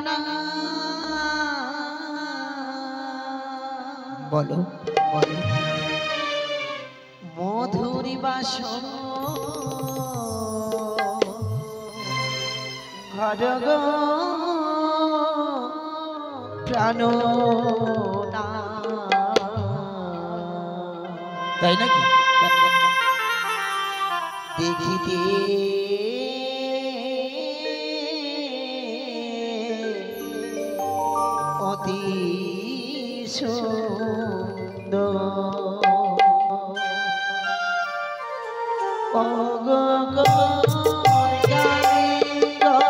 না বলো বলো মধুরি বাসন ঘর গো প্রাণ না তাই নাকি দেখিতে অতি সুন্দর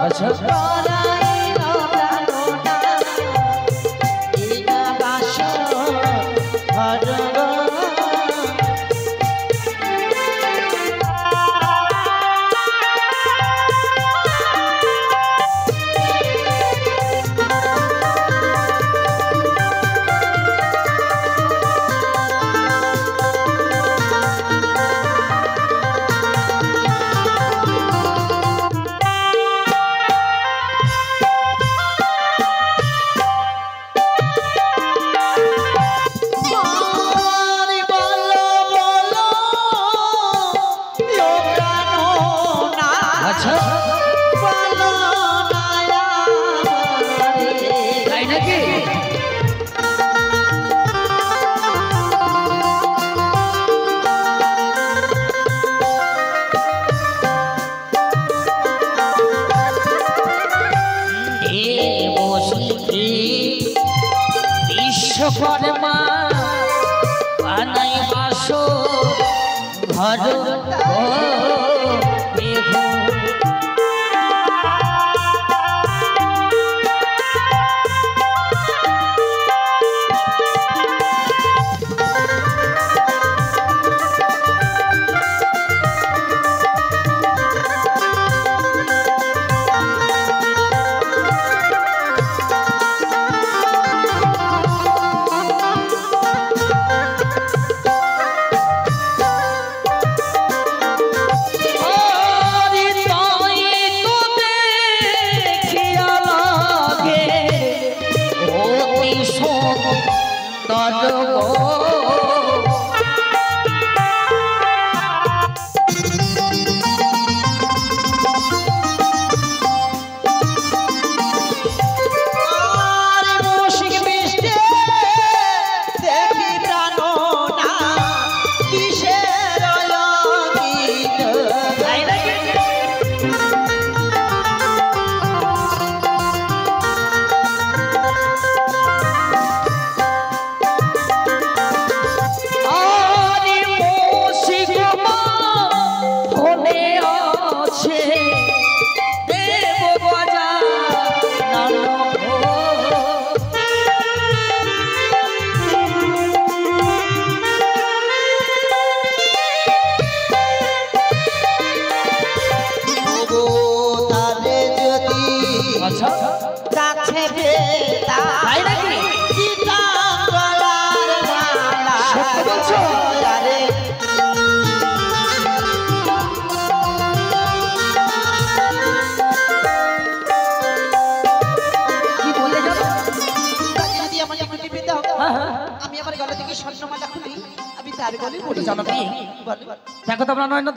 আচ্ছা বিশ্বকর্মা বানাই বাসো ঘর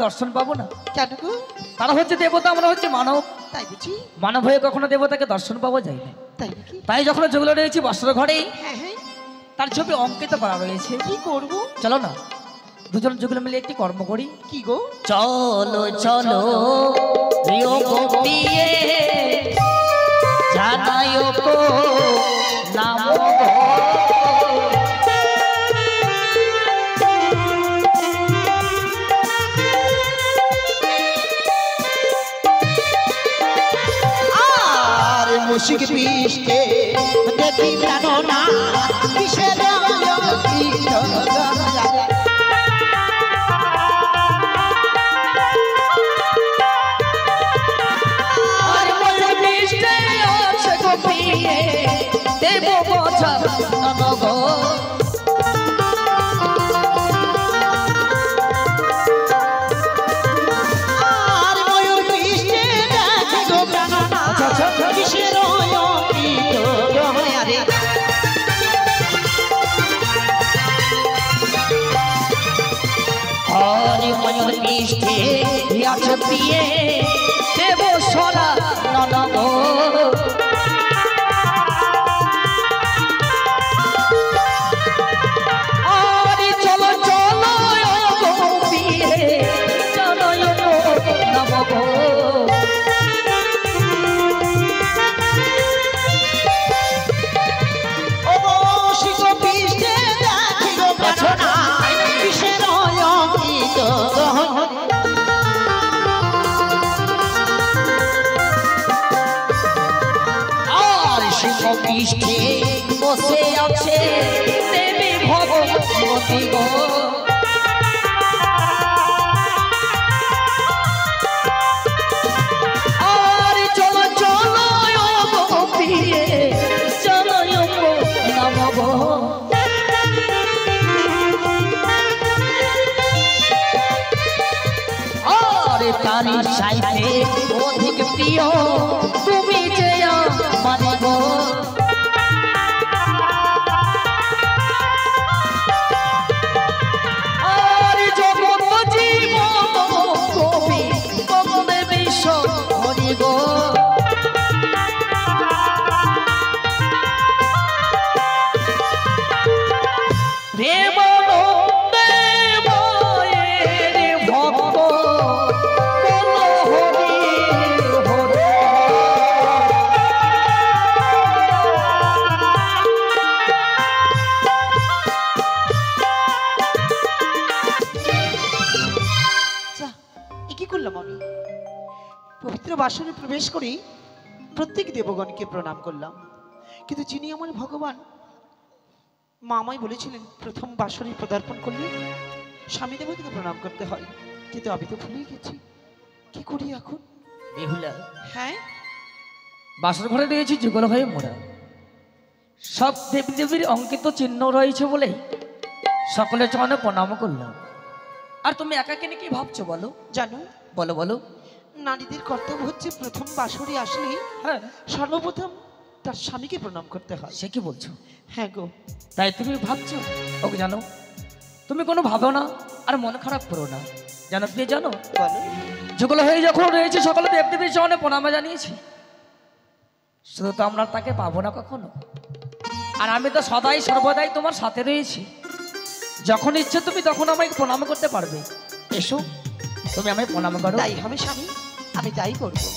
দর্শন পাবো না কেন গো? তারা হচ্ছে দেবতা, আমরা হচ্ছে মানব। তাই বুঝি মানব হয়ে কখনো দেবতাকে দর্শন পাওয়া যায় না। তাই যখন যেগুলো রয়েছে বস্ত্র ঘরে তার ছবি অঙ্কিত করা রয়েছে। কি করব? চলো না দুজন যেগুলো মিলে একটি কর্ম করি। কি গো? চলো চলো জানাই নাম মুশিক পৃষ্ঠে দেখি প্রাণ না কিসের দেব বোঝা আর ময়ূর পৃষ্ঠে দেখি গো প্রাণ না কিসের আছে প্রিয়ে দেব সরা ননদ আরে চলো চলো গো প্রিয়ে চলো গো নমঃ পৃষ্ঠে বসে আছে দেবী ভগবতী গো আর চলো চলো গো প্রিয়ে চলো গো নমঃ আর তারি সাইতে অধিক প্রিয় তুমি যে মানে গো বাসনে প্রবেশ করি প্রত্যেক দেবগণকে প্রণাম করলাম, কিন্তু যিনি আমার ভগবান মামাই বলেছিলেন প্রথম বাসনে পদার্পণ করলে স্বামী দেবতাকে প্রণাম করতে হয়, কিন্তু আমি তো ভুলেই গেছি। কি করি এখন? বেহুলা, হ্যাঁ, বাসর ঘরে রয়েছে যুগল হয়ে মোড়া, সব দেবী দেবীর অঙ্কিত চিহ্ন রয়েছে বলেই সকলের চরণে প্রণাম করলাম। আর তুমি একাকে নিয়ে কি ভাবছো বলো? জানো, বলো বলো। নারীদের কর্তব্য হচ্ছে প্রথম বাসরে আসলে হ্যাঁ সর্বপ্রথম তার স্বামীকে প্রণাম করতে হয়। সে কি বলছো? হ্যাঁ গো। তাই তুমি ভাবছো? ওকে জানো, তুমি কোনো ভাবো না আর মন খারাপ করো না। জানো প্রিয়, জানো বলো। যুগল হয়ে যখন রয়েছে সকলে দেবদেবীর চরণে প্রণাম জানিয়েছি, শুধু তো আমরা তাকে পাবো না কখনো। আর আমি তো সদাই সর্বদাই তোমার সাথে রয়েছি, যখন ইচ্ছে তুমি তখন আমাকে প্রণাম করতে পারবে। এসো, তুমি আমায় প্রণাম করো। তাই হবে স্বামী, আমি তাই করবো।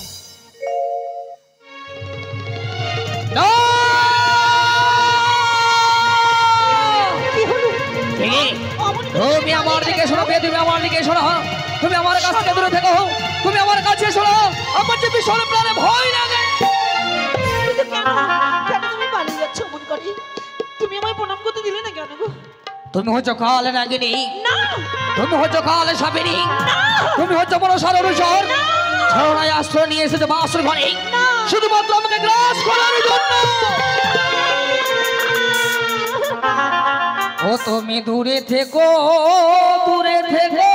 তুমি আমার দিকে শোনো, তুমি আমার দিকে শোনো, তুমি আমার কাছ থেকে দূরে থেকো, তুমি আমার কাছে শোনো। আমার যে ভীষণ প্রাণে ভয় লাগে। কেন তুমি পালিয়ে যাচ্ছ মন করি? তুমি আমায় প্রণাম করতে দিলে না কেন গো? তুমি হচ্ছ কালে নাগিনী, তুমি হচ্ছ কালে সাবিনী, তুমি হচ্ছ বড় সারুষর ছড়ায় আশ্রয় নিয়ে এসেছে বাসর ঘরে শুধুমাত্র আমাকে গ্রাস করার জন্য। ও তুমি দূরে থেকো, দূরে থেকো,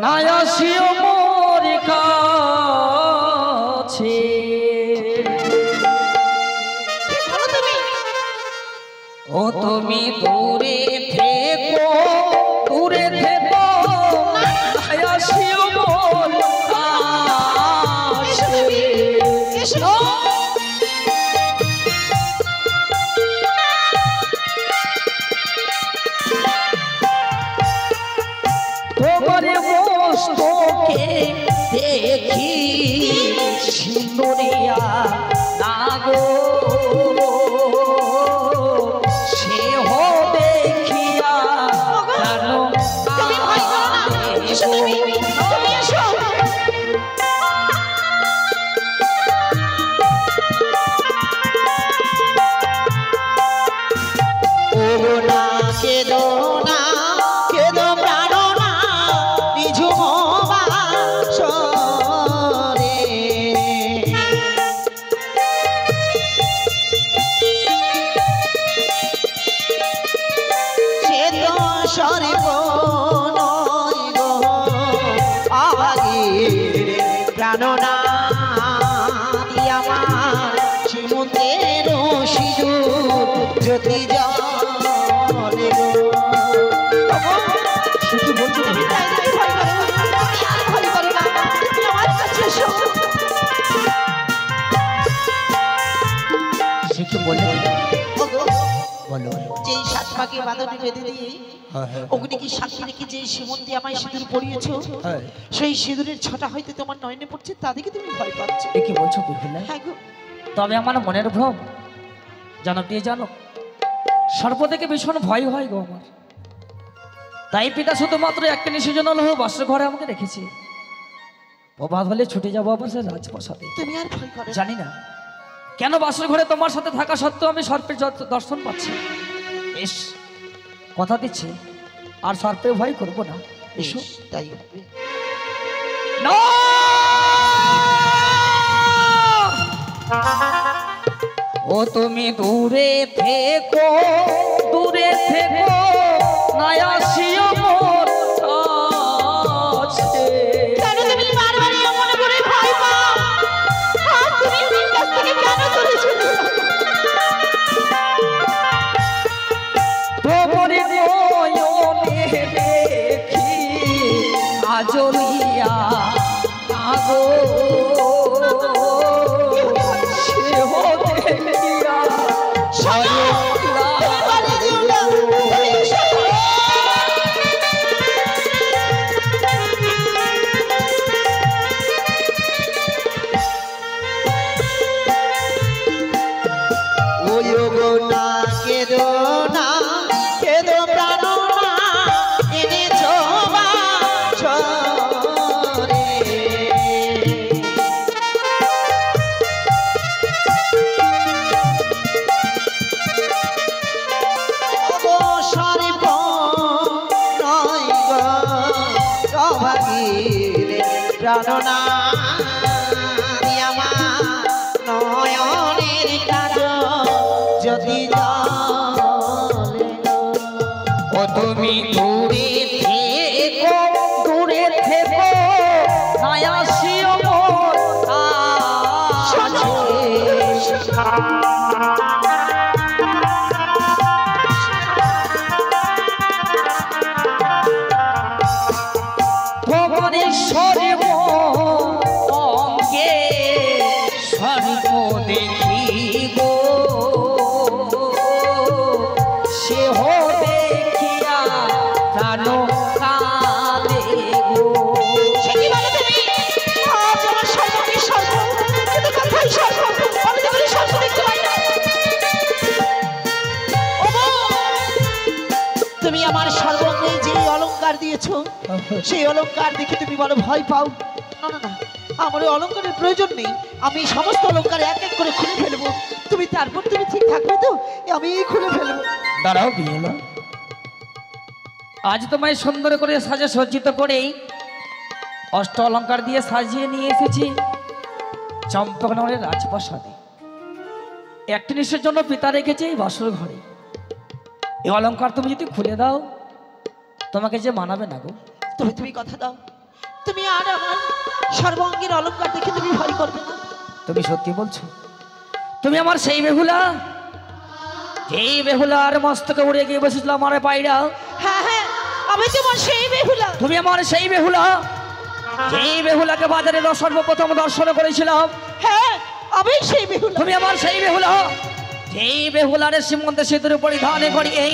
না আসিও মোর কাছে। ও তুমি দূরে থেকো, দূরে থেকো, না আসিও মোর কাছে। তোমার মস্তকে দেখি সিন্দুরিয়া নাগো, সে হো দেখিয়া জানো সিঁদুর যদি জলে গো। সে কি বলছো তুমি? তাই তাই ভয় করো না, তুমি আর ভয় করো না, তুমি আমার কাছে এসো। সে কি বললে? ওগো, বলো। যেই সাত পাকে বাঁধনে বেঁধে দিয়ে হ্যাঁ হ্যাঁ অগ্নিকে সাক্ষী রেখে যে সীমন্তে আমায় সিঁদুর পরিয়েছ, হ্যাঁ। সেই সিঁদুরের ছটা হয়তো তোমার নয়নে পড়ছে, তা দেখে তুমি ভয় পাচ্ছ। এ কি বলছো বিহুলা? হ্যাঁ গো। তবে আমার মনের ভ্রম, জানো প্রিয় জানো, সর্প থেকে ভীষণ ভয় হয় গো আমার। তাই পিতা শুধুমাত্র একটা নিশির জন্য হলো বাসর ঘরে আমাকে রেখেছে। প্রভাত হলে ছুটে যাবো আবার সে রাজপ্রাসাদে। তুমি আর ভয় করো না। জানি না কেন বাসর ঘরে তোমার সাথে থাকা সত্ত্বেও আমি সর্পের দর্শন পাচ্ছি। বেশ, কথা দিচ্ছি আর সর্পের ভয় করবো না। এসো। বেশ, তাই হবে। না! ও তুমি দূরে থেকো, দূরে থেকো, না আসিও মোর কাছে। কেন তুমি বারবার এমন করে ভয় পাও? আর তুমি আমার কাছ থেকে কেন দূরে চলে যাও? তোমার নয়নে দেখি আজলিয়া আগো, সেহ দেখিয়া স্বয়ংলা। বাড়ি দিও না, তুমি এসো। ওই গো না কেঁদো না, কেঁদো প্রাণ না, এনেছো বাছরে। ওগো সর্প নয় গো সভাগীর প্রাণ না, আমার নয়নের কাজ যদি জলে গো। ও তুমি দূরে থেকো, দূরে থেকো, না আসিও মোর কাছে। ভগবানের সর্ব অঙ্গে সর্ব দেখি গো, সেহ দেখিয়া প্রাণ কালে গো। সে কি বলো তুমি? আজ আমার সর্বকে সর্ব, কিন্তু কথাই সর্ব, আমি তো বলি সর্ব দেখতে পাই না। ওগো, তুমি আমার সর্বঙ্গে যে অলংকার দিয়েছো, সেই অলংকার দেখে তুমি বলো ভয় পাও। না না না, আমার ওই অলংকারের প্রয়োজন নেই, আমি সমস্ত অলংকার এক এক করে খুলে ফেলবো। তুমি তারপর তুমি ঠিক থাকবে তো? আমি খুলে ফেলবো। দাঁড়াও বিয়েলা, আজ তোমায় সুন্দর করে সাজে সজ্জিত করেই অষ্ট অলঙ্কার দিয়ে সাজিয়ে নিয়ে এসেছি চম্পকনগরের রাজপ্রাসাদে। একটি নিশ্চয়ের জন্য পিতা রেখেছে এই বাসর ঘরে। এই অলঙ্কার তুমি যদি খুলে দাও, তোমাকে যে মানাবে না গো। তবে তুমি কথা দাও, তুমি আর আমার সর্বাঙ্গের অলংকার দেখে তুমি ভয় করবে না? তুমি সত্যি বলছো? তুমি আমার সেই বেহুলা, যেই বেহুলার মস্তকে উড়ে গিয়ে বসেছিল আমার পায়রা? হ্যাঁ হ্যাঁ, আমি তোমার সেই বেহুলা। তুমি আমার সেই বেহুলা, যেই বেহুলাকে বাজারে সর্বপ্রথম দর্শন করেছিলাম? হ্যাঁ, আমি সেই বেহুলা। তুমি আমার সেই বেহুলা, যেই বেহুলার সীমন্তে সিঁদুর পরিধানে করিয়ে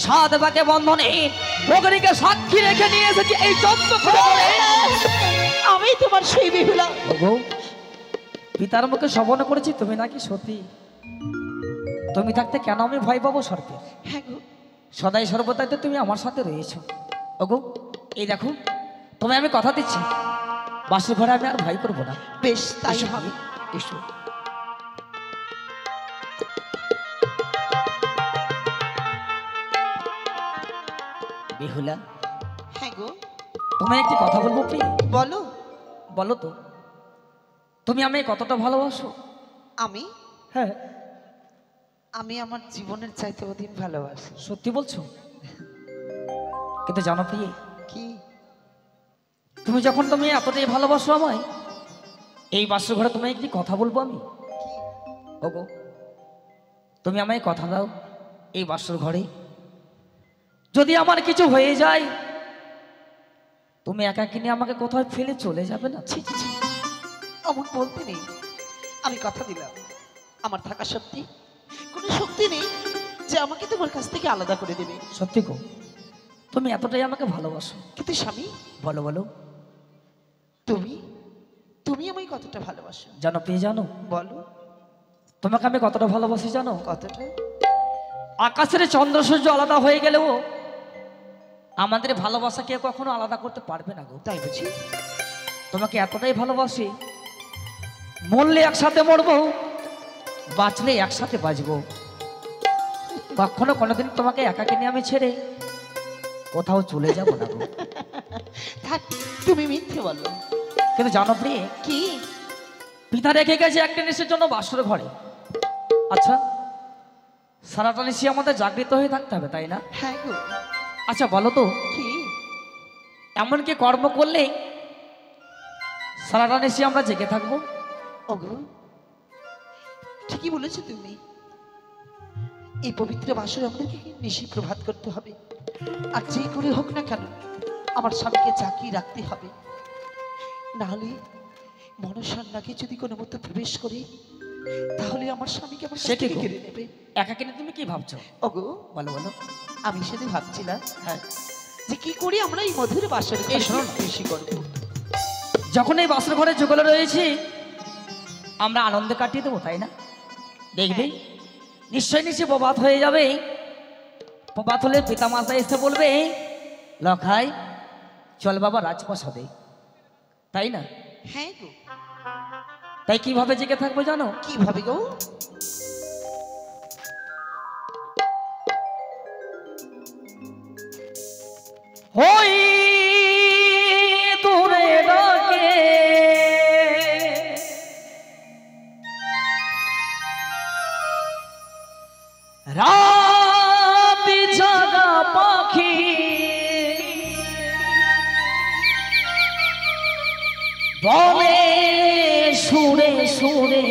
সাত বাকে বন্ধনে বগরিকে সাক্ষী রেখে নিয়ে এসেছি এই চম্পকনগরে। আমি তোমার সেই বেহুলা। ওগো, পিতার মুখে শ্রবণ করেছি তুমি নাকি সতী। তুমি থাকতে কেন আমি ভয় পাবো সর্পের? হ্যাঁ গো, সদাই সর্বদাই তো তুমি আমার সাথে রয়েছো। ওগো, এই দেখো, তুমি আমি কথা দিচ্ছি বাসর ঘরে আমি আর ভয় করবো না। বেশ তাই এসো, হবে। এসো। বেহুলা, হ্যাঁ গো, তোমায় একটি কথা বলবো প্রিয়। বলো। বলো তো, তুমি আমায় কতটা ভালোবাসো? আমি হ্যাঁ, আমি আমার জীবনের চাইতে অধিক ভালোবাসি। সত্যি বলছো? কিন্তু জানো প্রিয়, কি? তুমি এতটাই ভালোবাসো আমায়, এই বাসর ঘরে তোমায় একটি কথা বলবো আমি। ওগো, তুমি আমায় কথা দাও, এই বাসর ঘরে যদি আমার কিছু হয়ে যায় তুমি একাকী নিয়ে আমাকে কোথাও ফেলে চলে যাবে না? ছি ছি ছি, অমন বলতে নেই। আমি কথা দিলাম আমার থাকা সত্যি কোনো শক্তি নেই যে আমাকে তোমার কাছ থেকে আলাদা করে দেবে। সত্যি গো, তুমি এতটাই আমাকে ভালোবাসো? কিন্তু স্বামী, বলো বলো, তুমি তুমি আমায় কতটা ভালোবাসো জানো পেয়ে জানো? বলো তোমাকে আমি কতটা ভালোবাসি জানো? কতটা? আকাশের চন্দ্র সূর্য আলাদা হয়ে গেলেও আমাদের ভালোবাসা কেউ কখনো আলাদা করতে পারবে না গো। তাই বুঝি? তোমাকে এতটাই ভালোবাসি, মরলে একসাথে মরবো, বাঁচলে একসাথে বাঁচবো। কখনো কোনোদিন তোমাকে একাকে নিয়ে আমি ছেড়ে কোথাও চলে যাব না গো। থাক, তুমি মিথ্যে বলো। কিন্তু জানো প্রিয়ে, কি? পিতা রেখে গেছে একটা নিশের জন্য বাসর ঘরে। আচ্ছা, সারাটা নিশি আমাদের জাগৃত হয়ে থাকতে হবে, তাই না? হ্যাঁ গো। আচ্ছা বলো তো, কি এমন কি কর্ম করলে সারাটা নিশি আমরা জেগে থাকবো? ওগো, ঠিকই বলেছো তুমি। এই পবিত্র বাসরে আমাদেরকে নিশি প্রভাত করতে হবে। আর যে করে হোক না কেন আমার স্বামীকে জাগিয়ে রাখতে হবে। নাহলে মনসান্নাকে যদি কোনো মতো প্রবেশ করে তাহলে আমার স্বামীকে আমার কাছ সেটি থেকে গো। কেড়ে নেবে। একাকে নিয়ে তুমি কি ভাবছো? ওগো, বলো বলো। আমি সেদিন ভাবছিলাম হ্যাঁ, যে কি করে আমরা এই মধুর বাসরে এই শোনো না। বেশি করবো। যখন এই বাসর ঘরে যুগল রয়েছি আমরা আনন্দে কাটিয়ে দেবো, তাই না? দেখবি নিশ্চয় নিশ্চয় প্রভাত হয়ে যাবে। প্রভাত হলে পিতা মাতা এসে বলবে, লখাই চল বাবা রাজপ্রাসাদে, তাই না? হ্যাঁ গো। তাই কিভাবে জেগে থাকবো জানো? কিভাবে গো? হই দূরে ডাকে রাতি জাগা পাখি, বলে সুরে সুরে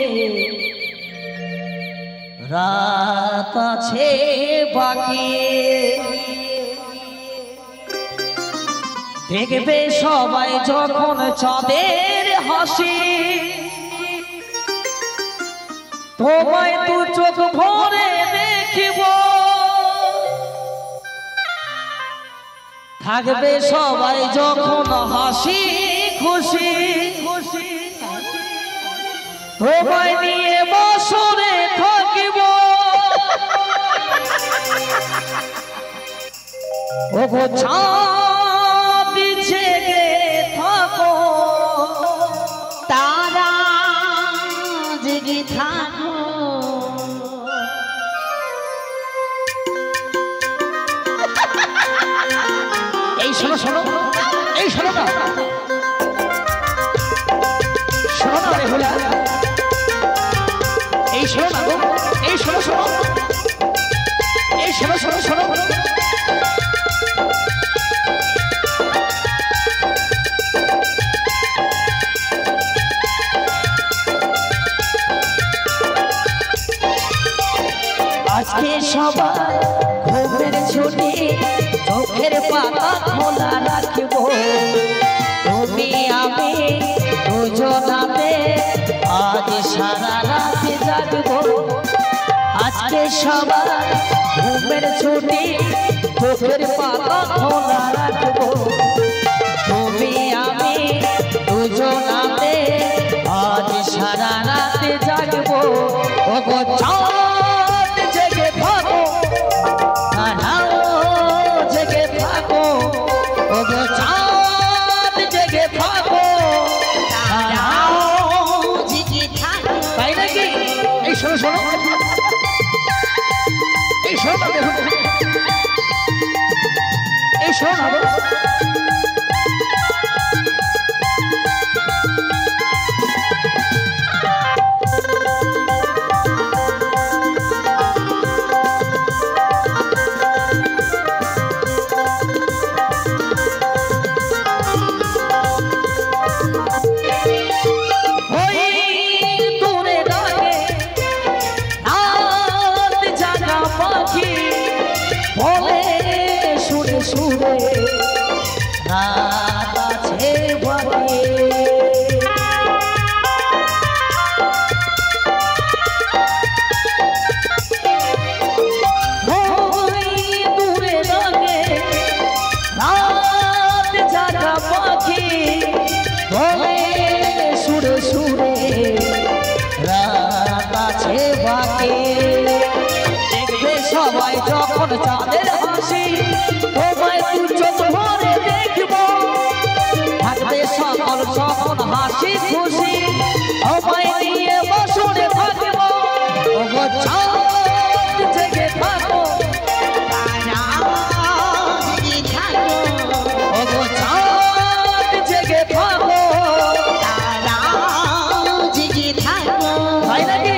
রাত আছে বাকি। দেখবে সবাই যখন চাঁদের হাসি, তোমায় তু চোখ ভরে দেখিব। থাকবে সবাই যখন হাসি খুশি, তোমায় নিয়ে বছরে থাকিব। ওগো চাঁদ জেগে থাকো, তারা জেগে থাকো। এই শোনো শোনো, এই শোনো না, শোনো না বেহুলা, এই শোনো না গো, এই শোনো শোনো, এই শোনো শোনো শোনো। আজকে সবার ঘুমের ছুটি, চোখের পাতা খোলা রাখব। তুমি আমি দুজনাতে আজ সারা রাতে জাগব। আজকে সবার ঘুমের ছুটি, চোখের পাতা খোলা রাখব। তুমি আমি দুজনাতে আজ সারা রাতে জাগব। ওগো চাঁদ জেগে থাকো, তারাও জেগে থাকো। ওগো চাঁদ জেগে থাকো, তারাও জেগে থাকো। তাই নাকি? এই শোনো শোনো, এই শোনো না দেখুন, এই শোনো না গো। ওই দূরে ডাকে রাত সুরে রাত আছে বাকি দূরে লাগে রাত জাগা পাখি সুরে সুরে রাত আছে বাকি দেখবে সবাই যখন চাঁদের হাসি তোমায় দু চোখ ভরে দেখব থাকবে সকল যখন হাসি খুশি আমায় নিয়ে বসরে থাকব ওগো চাঁদ জেগে থাকো ওগো চাঁদ জেগে থাকো তাই নাকি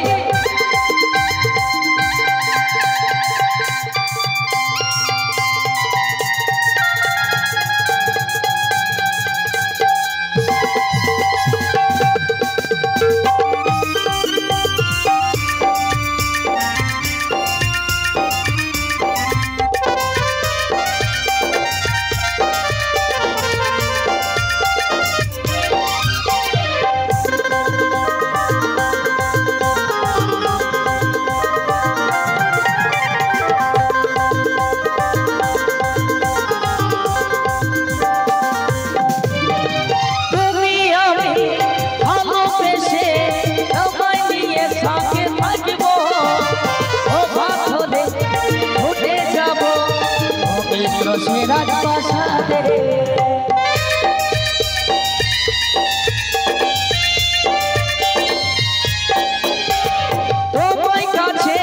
তোমায় কাছে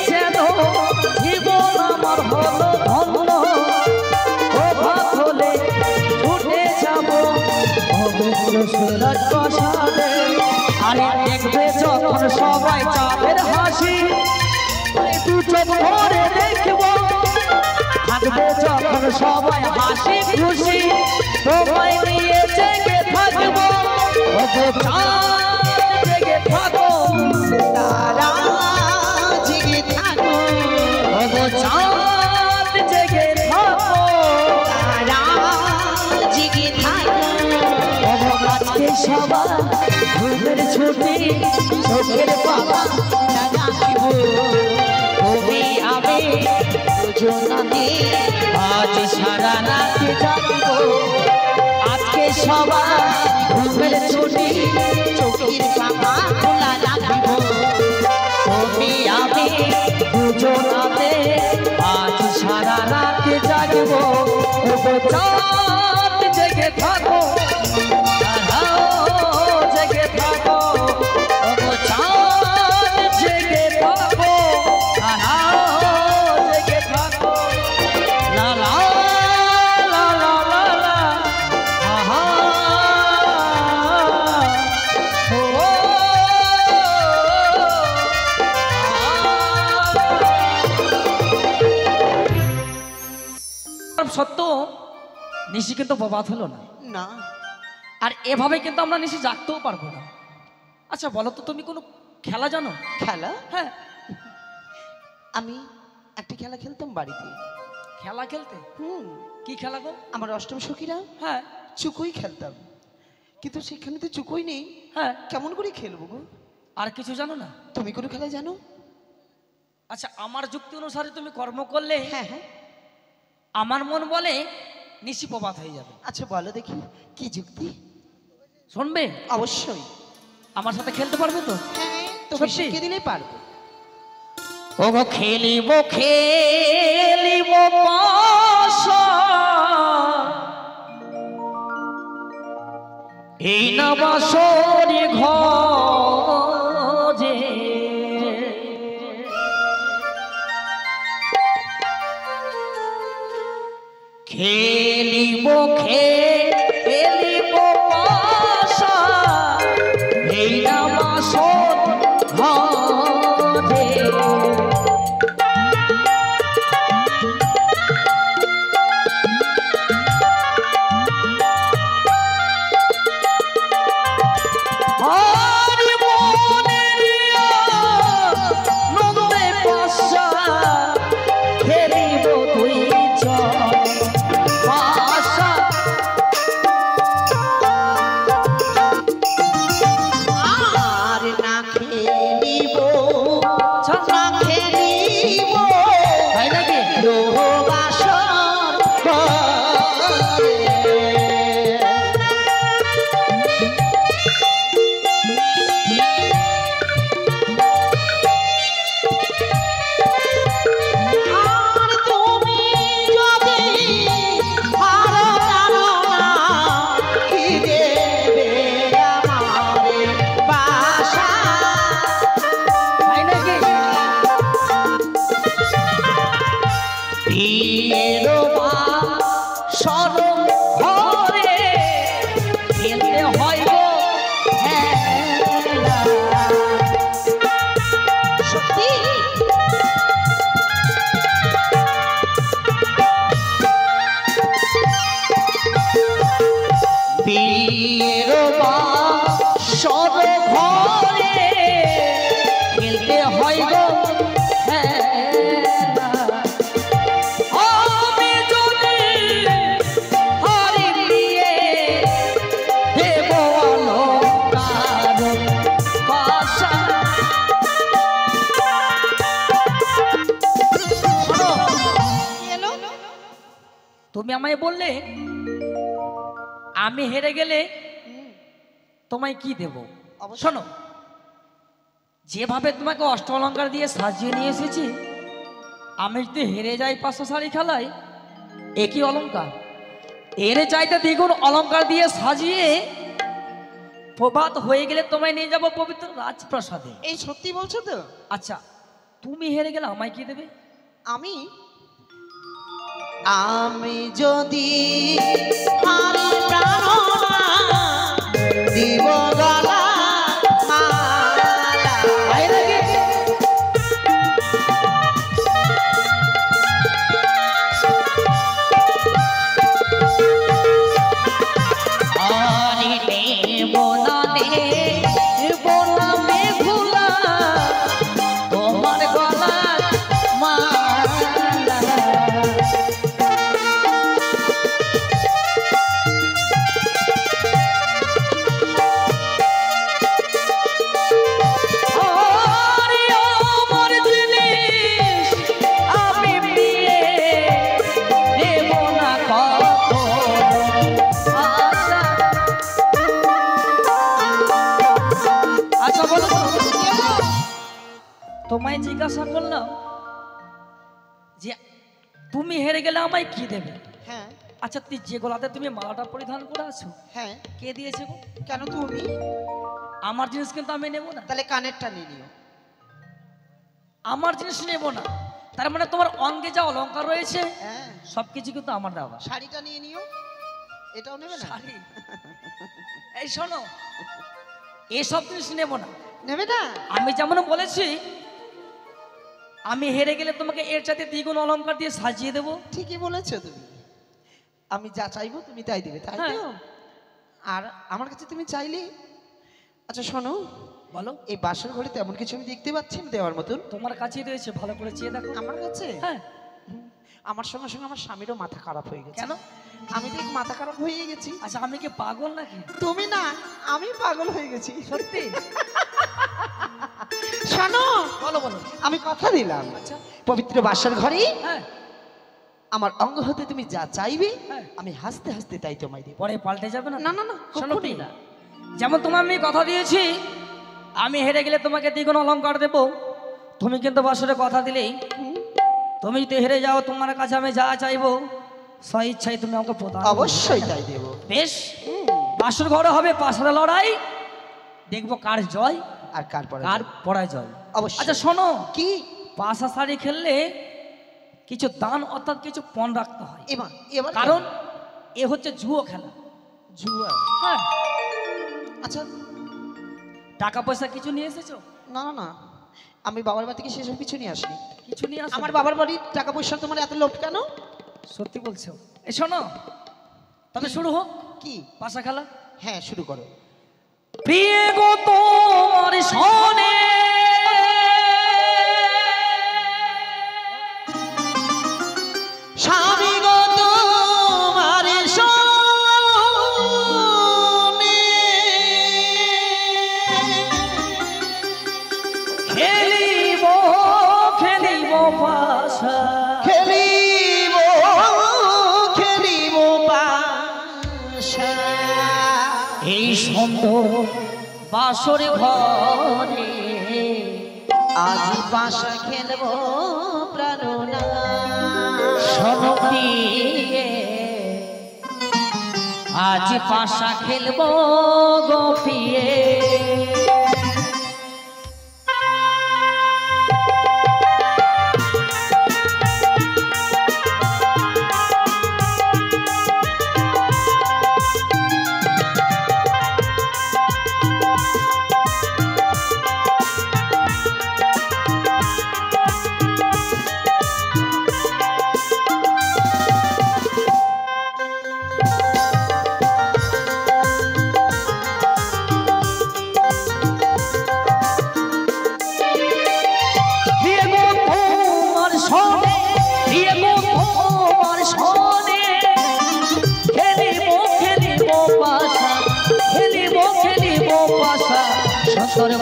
যেন জীবন আমার হলো ধন্য ও ভাত হলে ছুটে যাব পবিত্র সেরাজ প্রাসাদে আরে দেখবে যখন সবাই চাঁদের হাসি দু চোখ ভরে দেখব থাকবে যখন সবাই হাসি খুশি তোমায় নিয়ে জেগে থাকবো ওগো চাঁদ জেগে থাকো তারা জেগে থাকো ওগো চাঁদ জেগে থাকো তারা জেগে থাকো ওগো আজকে সবাই ঘুমের ছুটি চোখের পাতা রাখিব তুমি আমি দুজনাতে আজ সারা রাত জাগব আজকে সবাই ঘুমের ছুটি চোখের পাতা খোলা রাখিব তুমি আমি দুজনাতে আজ সারা রাত জাগব ওগো চাঁদ জেগে থাকো জেগে থাকো ওগো চাঁদ জেগে থাকো জেগে থাকো লা লা লা লা লা লা আহা ও সত্য নিশি কিন্তু প্রভাত হলো না না আর এভাবে কিন্তু আমরা নিশি জাগতেও পারবো না আচ্ছা বলো তো তুমি কোনো খেলা জানো খেলা হ্যাঁ আমি একটা খেলা খেলতাম বাড়িতে খেলা খেলতে কি খেলা গো আমার অষ্টম সখীরা হ্যাঁ চুকোই খেলতাম কিন্তু সেখানে তো চুকোই নেই হ্যাঁ কেমন করে খেলবো গো আর কিছু জানো না তুমি কোনো খেলা জানো আচ্ছা আমার যুক্তি অনুসারে তুমি কর্ম করলে হ্যাঁ হ্যাঁ আমার মন বলে নিশি প্রভাত হয়ে যাবে আচ্ছা বলো দেখি কি যুক্তি শুনবে অবশ্যই আমার সাথে খেলতে পারবে তো হ্যাঁ তুমি সত্যি? শিখিয়ে দিলেই পারবো ওগো খেলিব খেলিব পাশা এই না বাসরে ঘরে খেলিব খেলিব পাশা এই না বাসর ঘরে নন্দে পাশা খেলিব তুই চল ঘরে খেলতে হয় গো খেলা। আমি যদি হারি দিয়ে দেব অলংকার পাশা। শোনো, তুমি আমায় বললে আমি হেরে গেলে তোমায় কি দেব? শোনো, যেভাবে তোমাকে অষ্ট অলংকার দিয়ে সাজিয়ে নিয়ে এসেছি, আমি যদি হেরে যাই 500 শাড়ি খেলায়, একই অলংকার, এর চাইতে দ্বিগুণ অলংকার দিয়ে সাজিয়ে প্রভাত হয়ে গেলে তোমায় নিয়ে যাব পবিত্র রাজপ্রাসাদে। এই সত্যি বলছো তো? আচ্ছা, তুমি হেরে গেলে আমায় কি দেবে? আমি আমি যদি হারি প্রাণনা দিব গলা মালা। তোমার গলার মালা তোমায় জিজ্ঞাসা করলাম যে তুমি হেরে গেলে আমায় কি দেবে? হ্যাঁ। আচ্ছা, তুই যে গলাতে তুমি মালাটা পরিধান করে আছো, হ্যাঁ, কে দিয়েছে গো? কেন তুমি? আমার জিনিস কিন্তু আমি নেব না। তাহলে কানেরটা নিয়ে নিও। আমার জিনিস নেব না তার মানে তোমার অঙ্গে যা অলংকার রয়েছে হ্যাঁ, সবকিছু কিন্তু আমার দেওয়া। শাড়িটা নিয়ে নিও। এটাও নেবে না? শাড়ি? এই শোনো, এসব জিনিস নেব না। নেবে না? আমি যেমন বলেছি আমি হেরে গেলে তোমাকে এর সাথে দ্বিগুণ অলংকার দিয়ে সাজিয়ে দেবো। ঠিকই বলেছো তুমি। আমি যা চাইবো তুমি তাই দেবে, তাই তো? হ্যাঁ। আর আমার কাছে তুমি চাইলে। আচ্ছা শোনো, বলো। এই বাসর ঘরে তেমন কিছু আমি দেখতে পাচ্ছি না দেওয়ার মতন। তোমার কাছেই রয়েছে, ভালো করে চেয়ে দেখো। আমার কাছে? হ্যাঁ। আমার সঙ্গে সঙ্গে আমার স্বামীরও মাথা খারাপ হয়ে গেছে। কেন? আমি তো মাথা খারাপ হয়ে গেছি। আচ্ছা, আমি কি পাগল নাকি? তুমি না, আমি পাগল হয়ে গেছি। সত্যি? শোনো, বলো বলো। আমি কথা দিলাম, আচ্ছা। পবিত্র বাসর ঘরে হ্যাঁ। আমার অঙ্গ হতে তুমি যা চাইবে হ্যাঁ। আমি হাসতে হাসতে তাই তোমায় দেব। পরে পাল্টে যাবে না? না না না, শোনো কখনোই কি, না। যেমন তোমার আমি কথা দিয়েছি আমি হেরে গেলে তোমাকে দ্বিগুণ অলংকার দেবো, তুমি কিন্তু বাসরে কথা দিলেই তুমি যদি হেরে যাও তোমার কাছে আমি যা চাইবো স্ব ইচ্ছাই তুমি আমাকে প্রদান করবে। অবশ্যই তাই দেব। বেশ, বাসর ঘরে হবে পাশার লড়াই, দেখবো কার জয় আর কার কার পরাজয়। অবশ্যই। আচ্ছা শোনো, কি? পাশা শাড়ি খেললে কিছু দান অর্থাৎ কিছু পণ রাখতে হয়, এবার কারণ এ হচ্ছে জুয়ো খেলা। জুয়া? হ্যাঁ। আচ্ছা, টাকা পয়সা কিছু নিয়ে এসেছো? না না না, আমি বাবার বাড়ি থেকে সেসব কিছু নিয়ে আসিনি। কিছু নিয়ে আসো। আমার বাবার বাড়ির টাকা পয়সা তোমার এত লোভ কেন? সত্যি বলছো? এ শোনো, তবে শুরু হোক কি? পাশা খেলা। হ্যাঁ, শুরু করো। প্রিয় গো তোমার শোনে স্বামী গো তোমার শোনে খেলিব খেলিব পাশা, খেলিব খেলিব পাশা এই সুন্দর বাসর ঘরে আজ পাশা খেলবো প্রাণনা। শোনো প্রিয়ে, আজ পাশা খেলবো গো প্রিয়ে।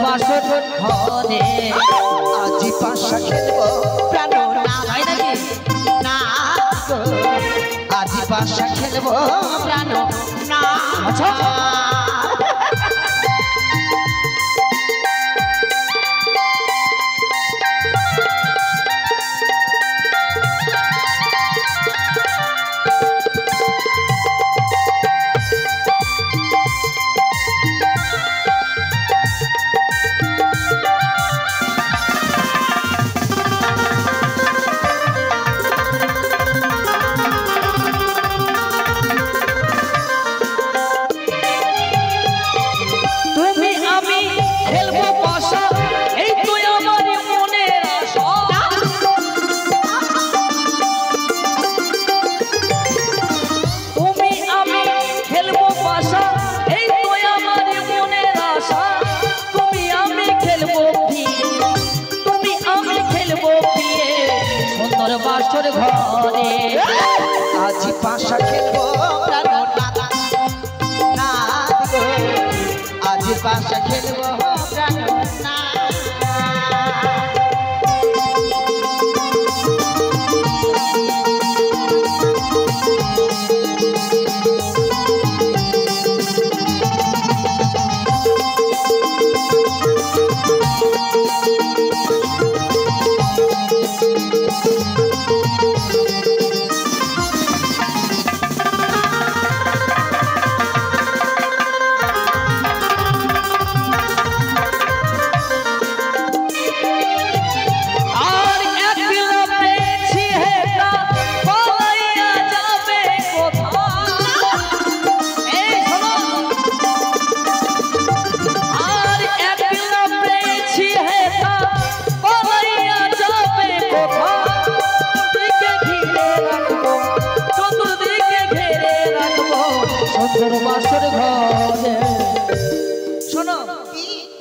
বাসর ঘরে আজি পাশা খেলবো প্রাণ না তাই নাকি না গো। আজি পাশা খেলবো প্রাণ না আচ্ছা। বাসর ঘরে আজি পাশা খেলবো প্রাণ না গো। আজি পাশা খেলবো প্রাণ না।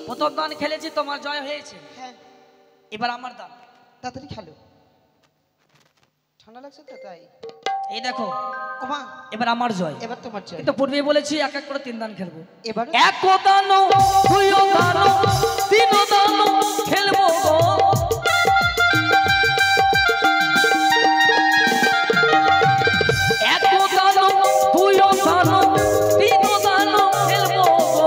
প্রথম দান খেলেছি, তোমার জয় হয়েছে। হ্যাঁ, এবার আমার দান। তাড়াতাড়ি খেলো, ঠান্ডা লাগছে তো তাই। এই দেখো ওমা, এবার আমার জয়। এবার তোমার জয়। কিন্তু পূর্বে বলেছি এক এক করে 3 দান খেলবো। এবার এক দান, দুই দান, 3 দান খেলবো গো। এক দান, দুই দান, 3 দান খেলবো গো।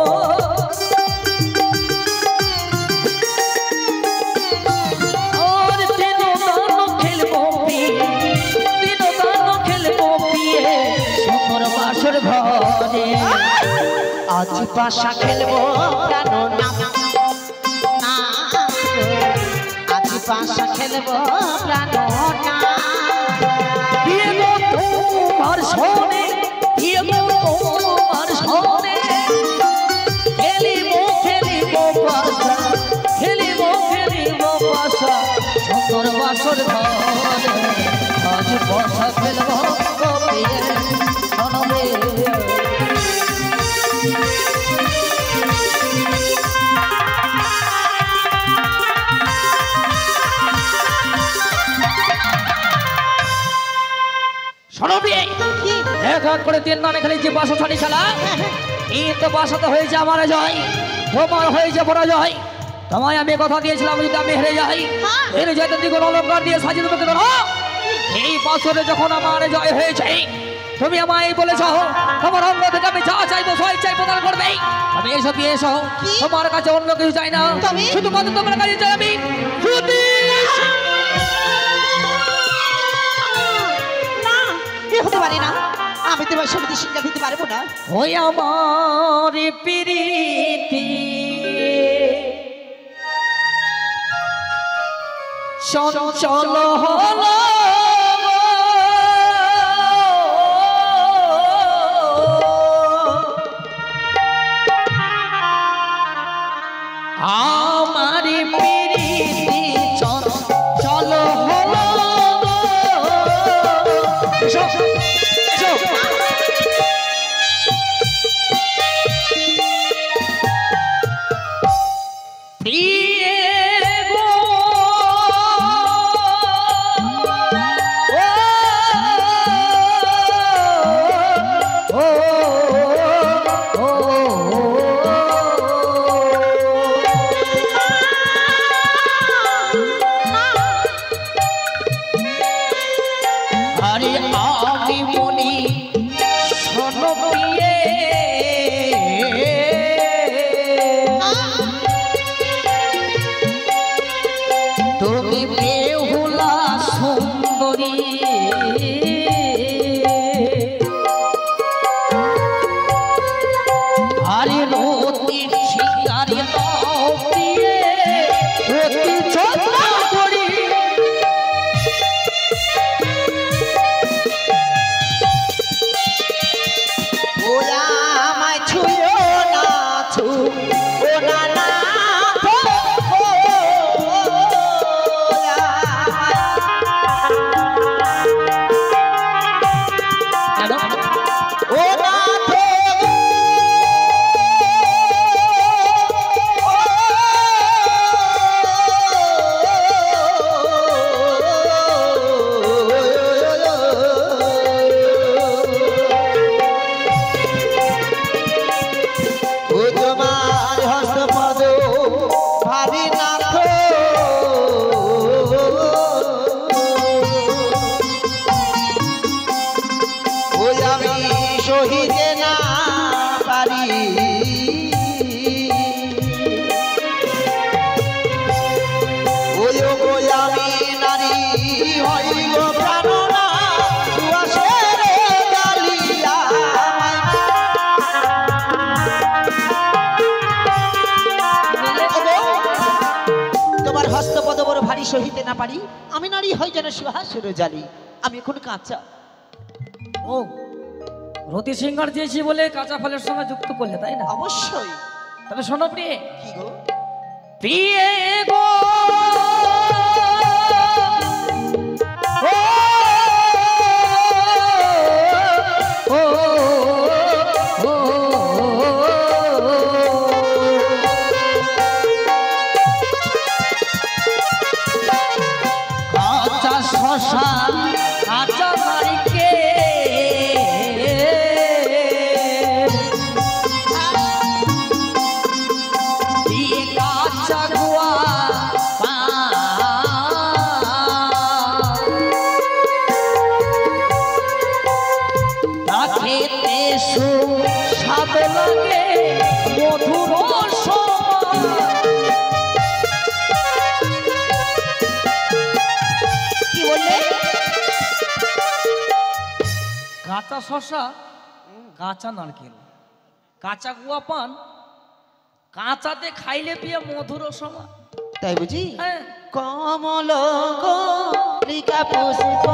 আর 3 দান খেলবো পিয়ে, 3 দান খেলবো পিয়ে সুন্দর বাসর ঘরে। আজি পাশা খেলবো প্রাণ না না গো। আজি পাশা খেলবো প্রাণ না। বিয়ে গো তোমার সনে, বিয়ে গো তোমার সনে, খেলিব পাশা, খেলিব পাশা সুন্দর বাসর ঘরে। আজ পাশা খেলব বিয়ে সনবে। এক এক করে 3 দানে খেলেছি বাসা ছাড়ি খেলা। এই তো বাসাতে হয়েছে আমার জয়, তোমার হয়েছে পরাজয়। তোমায় আমি কথা দিয়েছিলাম যদি আমি হেরে যাই, হেরে যেতে দিকে অলঙ্কার দিয়ে সাজিয়ে দেবো। এই বছরে যখন আমার জয় হয়েছে, তুমি আমায় বলেছ তোমার অঙ্গ থেকে আমি যা চাইবো সবাই চাই প্রদান করবে। আমি এসব দিয়ে এসো, তোমার কাছে অন্য কিছু চাই না, শুধুমাত্র তোমার কাছে চাই আমি শুধু। হতে পারে না, আমি তোমার সমিতি শিক্ষা দিতে পারবো না। ওই আমার প্রীতি চঞ্চল হলো আমার প্রীতি চঞ্চল হলো। সহিতে না পারি, আমি নারী হই যেন সুহাসের জালি। আমি এখন কাঁচা। ও রতি সিংহার চেয়েছি বলে কাঁচা ফলের সঙ্গে যুক্ত করলে, তাই না? অবশ্যই। তাহলে শোনো প্রিয়ে, কি গো? প্রিয়ে গো ও, ও, ও, কাঁচা শশা কাঁচা নারকেল দিয়ে কাঁচা গুয়া খেতে সুস্বাদ লাগে মধুর কি বললে? কাঁচা শশা কাঁচা নারকেল কাঁচা গুয়া পান কাঁচাতে খাইলে পিয়ে মধুর সময়, তাই বুঝি? হ্যাঁ। কমল কলিকা পুষ্প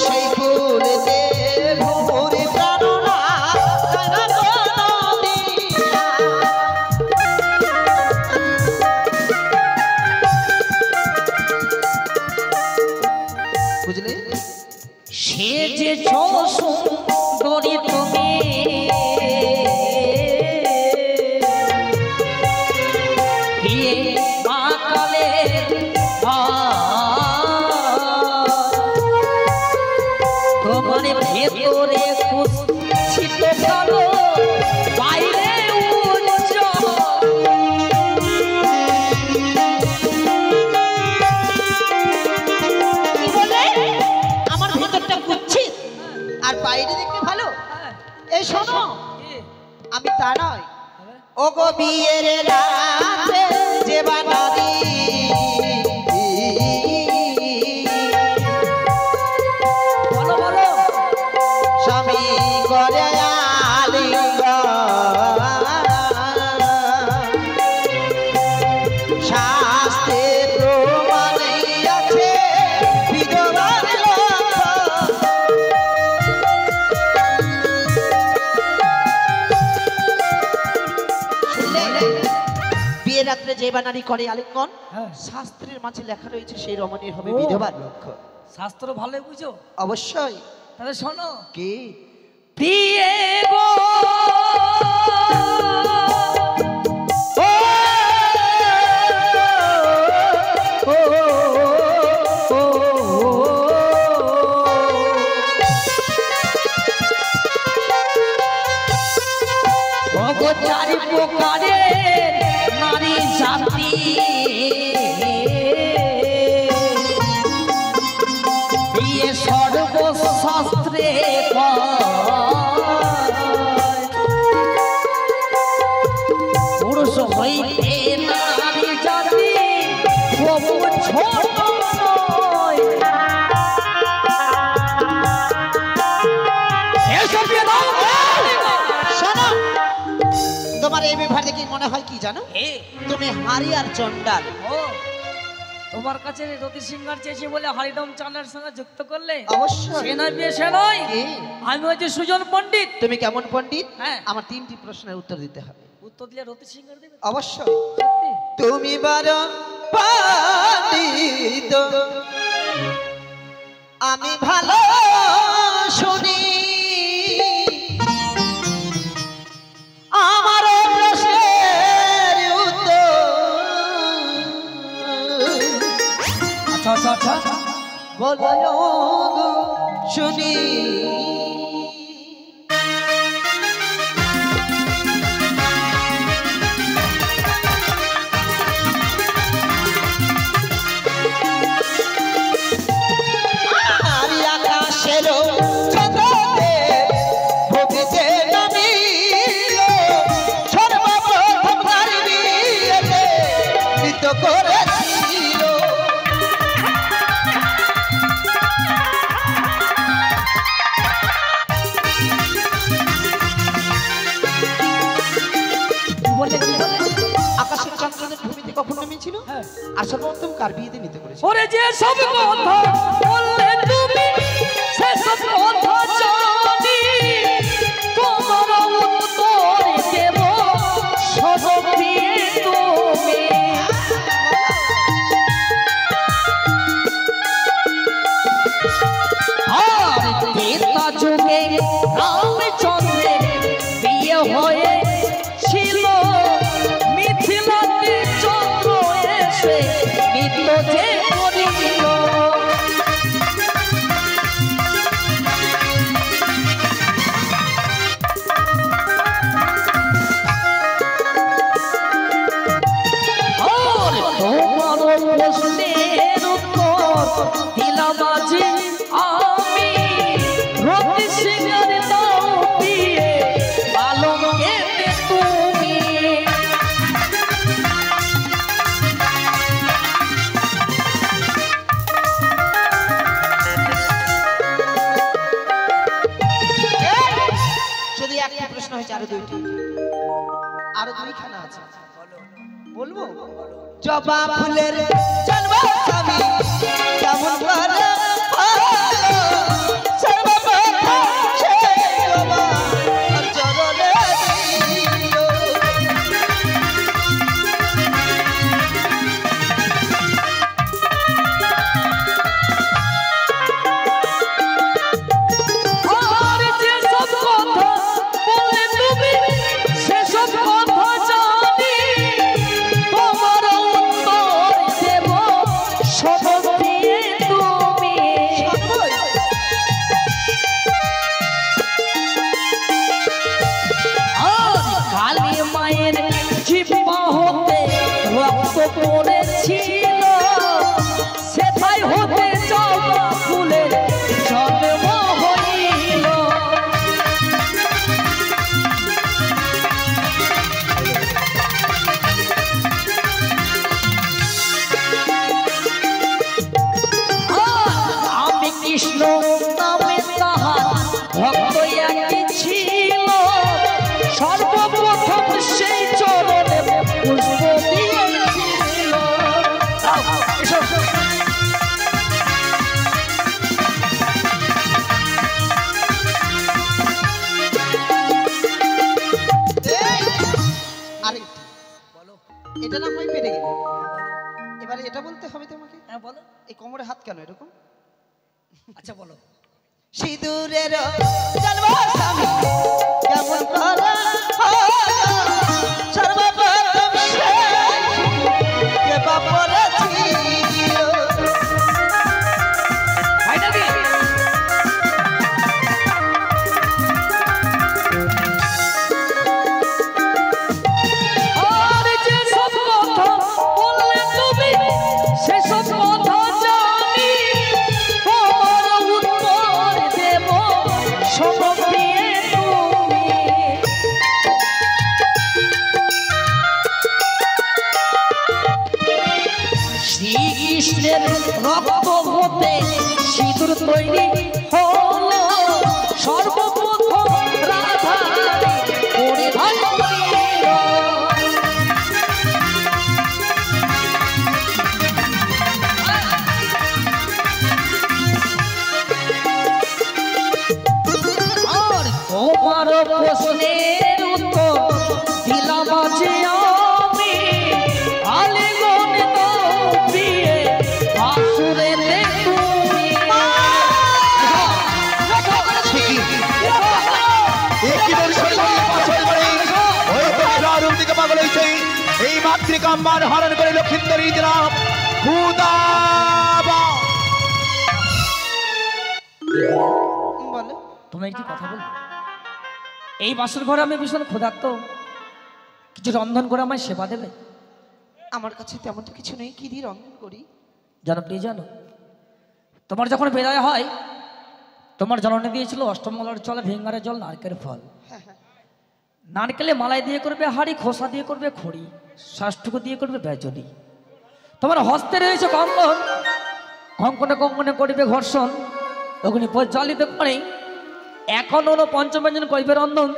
সেই ফুলেতে ভোরে প্রাণনা বুঝলে? সে যে সুন্দরী তুমি বিয়ে মাকালে তোমার ভেতরে কুচ্ছিত কালো বাইরে উজ্জ্বল। কি বলে? আমার ভিতরটা কুচ্ছিত আর বাইরে দেখতে ভালো? এই শোনো, আমি তা নয়। ও গো বিয়ের রাতে যে বানারি বলো বলো স্বামী করে শাস্তে প্রমাণে আছে বিধবার বিয়ে রাত্রে যে বানারি করে আলিঙ্গন, হ্যাঁ। শাস্ত্রের মাঝে লেখা রয়েছে সেই রমণীর হবে বিধবার লক্ষ্য। শাস্ত্র ভালো বুঝো? অবশ্যই। তাহলে শোনো, কি? প্রিয়ে গো ও, ও, ও, ও, চারি প্রকারে নারী জাতি বিয়ে সর্বশাস্ত্রে পুরুষ হইতে নারী জাতি প্রভু ছোট নয়। শোনো, তোমার এই বিভাগ দেখে মনে হয় কি জানো? তুমি হারি আর চন্ডাল। ও তোমার কাছে রতি সিংহার চেয়েছি বলে হরিদম চাঁদের সঙ্গে যুক্ত করলে? অবশ্যই। সে নয় বিয়ে সে নয়, কি? আমি হচ্ছে সুজন পণ্ডিত। তুমি কেমন পণ্ডিত? হ্যাঁ। আমার 3টি প্রশ্নের উত্তর দিতে হবে। উত্তর দিলে রতি সিংহার দেবে? অবশ্যই। সত্যি? তুমি বড় পণ্ডিত, আমি ভালো শুনি। আমার প্রশ্নের উত্তর আচ্ছা আচ্ছা আচ্ছা বলো গো শুনি। করেছিল গিয়েছিল হ্যাঁ। আর সর্বপ্রথম কার বিয়েতে নিতে করেছে? ওরে যে সব কথা বললে তুমি সে সব কথা জানি তোমার উত্তর দেব সব দিয়ে তুমি আর ত্রেতা যুগে রামচন্দ্রের বিয়ে হয়েছিল মিথিলাতে চন্দ্র এসে নিত্য যে করিল আর তোমার প্রশ্নের উত্তর দিলাম আজি আমি রতি সিংহের দাও দিয়ে আলমকে তুমি যদি একটা প্রশ্ন হয়েছে আরো দুইটি, আরো দুইখানা আছে, বলবো? জবা ফুলের জন্ম স্বামী কেমন করে ভালো, সর্বপ্রথম সে জবা আর চরণে দিল। আর যে সব কথা বললে তুমি সেসব কথা জানি তোমার উত্তর দেব সব দিয়ে তুমি আর কালী মায়ের জিহ্বা হতে রক্ত পড়েছিল সেটাই হতে জবা ফুলের জন্ম হইল আমি কৃষ্ণ নামে তাহার ভক্ত একটি ছিল সর্বপ্রথম সেই চরণে পুষ্প দিয়েছিল আরেকটি এটা না হয় পেরে গেল, এবারে এটা বলতে হবে তোমাকে। হ্যাঁ বলো এই কোমরে হাত কেন এরকম? আচ্ছা বলো সিঁদুরের জন্ম স্বামী কেমন করে হলো, সর্বপ্রথম সে কে বাপরে ছিল। তাই নাকি আর যে সব কথা বললে তুমি সেসব কথা জানি তোমার উত্তর দেব সব দিয়ে তুমি শ্রীকৃষ্ণের রক্ত হতে সিঁদুর তৈরি হলো সর্বপ্রথম রাধা পরিধান করিল আর তোমার প্রশ্নের উত্তর দিলাম যে আমি আলিগন দাও দিয়ে আসুরেতে তুমি এই মাতৃকাম্বার হরণ করে লক্ষিন্দরী দিলাম খুদাবা। বলো তুমি একটি কথা বলবো এই বাসর ঘরে আমি ভীষণ ক্ষুধার্ত কিছু রন্ধন করে আমায় সেবা দেবে আমার কাছে তেমন তো কিছু নেই, কি দিয়ে রন্ধন করি? জানো প্রিয় জানো তোমার যখন বিদায় হয় তোমার জননী দিয়েছিল অষ্টমঙ্গলার জল ভিঙ্গারের জল নারকেলের ফল হ্যাঁ হ্যাঁ, নারকেলে মালাই দিয়ে করবে হাড়ি খোসা দিয়ে করবে খড়ি শ্বাসটুকু দিয়ে করবে বেজনি তোমার হস্তে রয়েছে কঙ্কন কঙ্কনে কঙ্কনে করিবে ঘর্ষণ অগ্নি প্রজ্বালিত করে এখন হলো পঞ্চমঞ্জন করিবে রন্ধন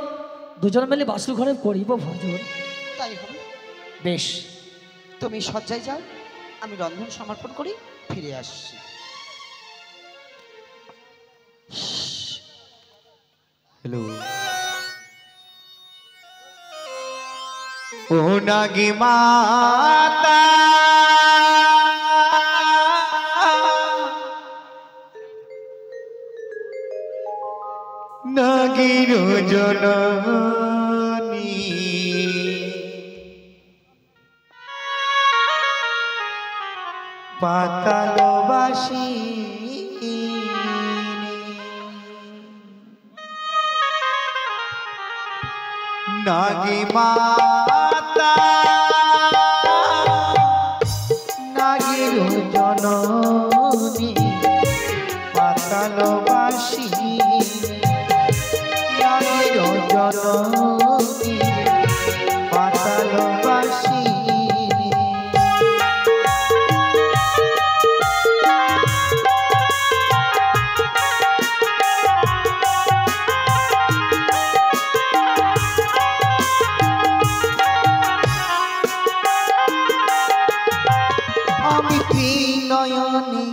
দুজন মিলে বাসুর ঘরে করিব ভজন তাই হবে। বেশ তুমি সজ্জায় যাও, আমি রন্ধন সমর্পণ করি ফিরে আসছি। হ্যালো, ও নাগি মাতা নাগির জননী পাতালবাসী নাগি মাতা নাগির জননী পাতালবাসী নাগির জননী পাতালবাসী আমি ত্রিনয়নী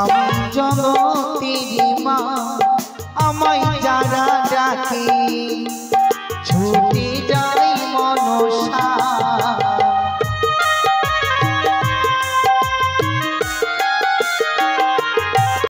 আমি জগতের মা, আমায় যারা ডাকে